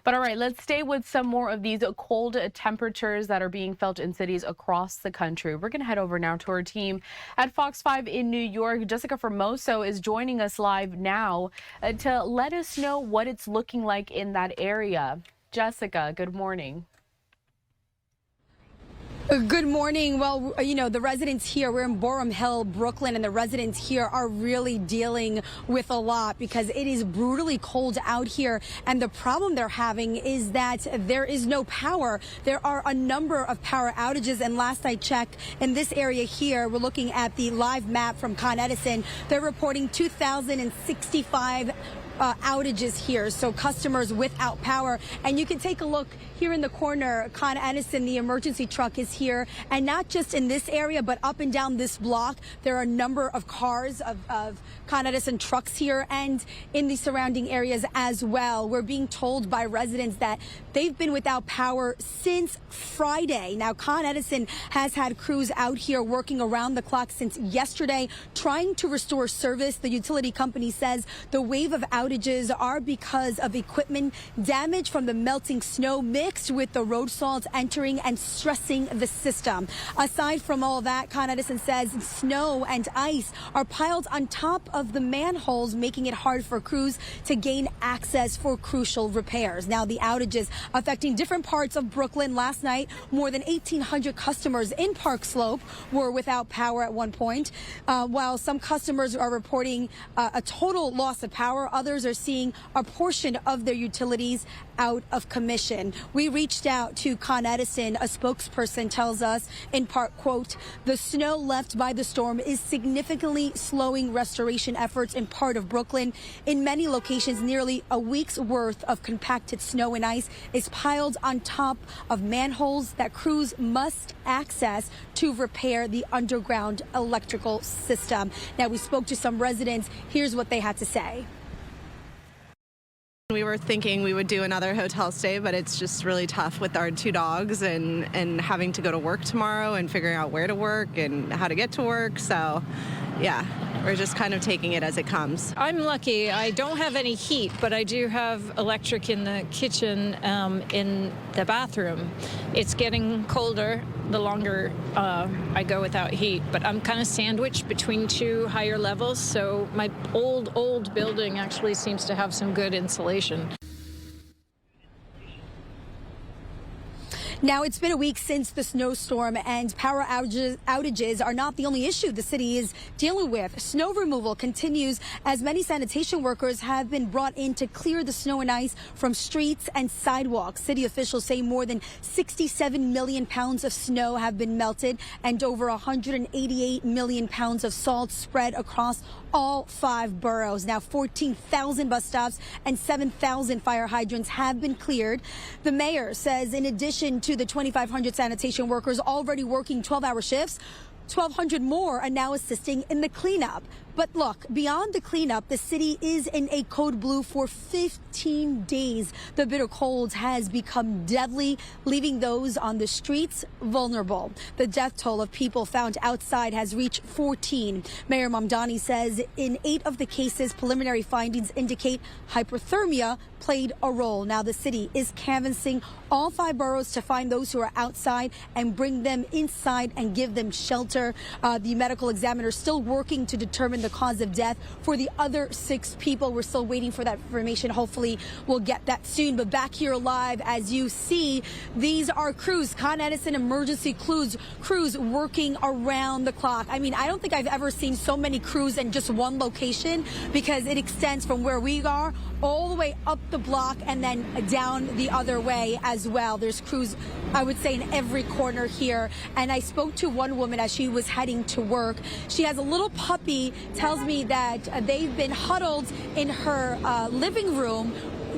But all right, let's stay with some more of these cold temperatures that are being felt in cities across the country. We're going to head over now to our team at Fox 5 in New York. Jessica Formoso is joining us live now to let us know what it's looking like in that area. Jessica, good morning. Good morning. Well, you know, the residents here, we're in Boerum Hill, Brooklyn, and the residents here are really dealing with a lot because it is brutally cold out here. And the problem they're having is that there is no power. There are a number of power outages. And last I checked, in this area here, we're looking at the live map from Con Edison. They're reporting 2,065 outages here, so customers without power. And you can take a look here in the corner. Con Edison, the emergency truck, is here, and not just in this area, but up and down this block. There are a number of cars of Con Edison trucks here and in the surrounding areas as well. We're being told by residents that they've been without power since Friday. Now, Con Edison has had crews out here working around the clock since yesterday, trying to restore service. The utility company says the wave of outages are because of equipment damage from the melting snow mixed with the road salt entering and stressing the system. Aside from all that, Con Edison says snow and ice are piled on top of the manholes, making it hard for crews to gain access for crucial repairs. Now, the outages affecting different parts of Brooklyn. Last night, more than 1,800 customers in Park Slope were without power at one point. While some customers are reporting a total loss of power, others are seeing a portion of their utilities out of commission. We reached out to Con Edison. A spokesperson tells us, in part, quote, "The snow left by the storm is significantly slowing restoration efforts in part of Brooklyn. In many locations, nearly a week's worth of compacted snow and ice is piled on top of manholes that crews must access to repair the underground electrical system." Now, we spoke to some residents. Here's what they had to say. We were thinking we would do another hotel stay, but it's just really tough with our two dogs and having to go to work tomorrow and figuring out where to work and how to get to work. So, yeah, we're just kind of taking it as it comes. I'm lucky. I don't have any heat, but I do have electric in the kitchen, in the bathroom. It's getting colder the longer I go without heat, but I'm kind of sandwiched between two higher levels, so my old building actually seems to have some good insulation. Now, it's been a week since the snowstorm, and power outages are not the only issue the city is dealing with. Snow removal continues as many sanitation workers have been brought in to clear the snow and ice from streets and sidewalks. City officials say more than 67 million pounds of snow have been melted and over 188 million pounds of salt spread across all 5 boroughs. Now, 14,000 bus stops and 7,000 fire hydrants have been cleared. The mayor says in addition to the 2,500 sanitation workers already working 12-hour shifts, 1,200 more are now assisting in the cleanup. But look, beyond the cleanup, the city is in a code blue for 15 days. The bitter cold has become deadly, leaving those on the streets vulnerable. The death toll of people found outside has reached 14. Mayor Mamdani says in 8 of the cases, preliminary findings indicate hypothermia played a role. Now, the city is canvassing all 5 boroughs to find those who are outside and bring them inside and give them shelter. The medical examiner is still working to determine the cause of death for the other 6 people. We're still waiting for that information. Hopefully we'll get that soon. But back here live, as you see, these are crews, Con Edison emergency crews working around the clock. I mean, I don't think I've ever seen so many crews in just one location, because it extends from where we are all the way up the block and then down the other way as well. There's crews, I would say, in every corner here. And I spoke to one woman as she was heading to work. She has a little puppy, tells me that they've been huddled in her living room,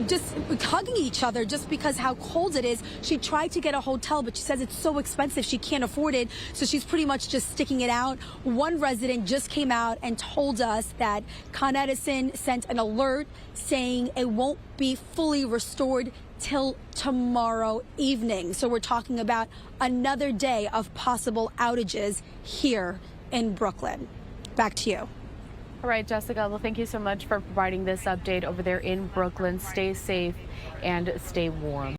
just hugging each other just because how cold it is. She tried to get a hotel, but she says it's so expensive she can't afford it, so she's pretty much just sticking it out. One resident just came out and told us that Con Edison sent an alert saying it won't be fully restored till tomorrow evening. So we're talking about another day of possible outages here in Brooklyn. Back to you. All right, Jessica, well, thank you so much for providing this update over there in Brooklyn. Stay safe and stay warm.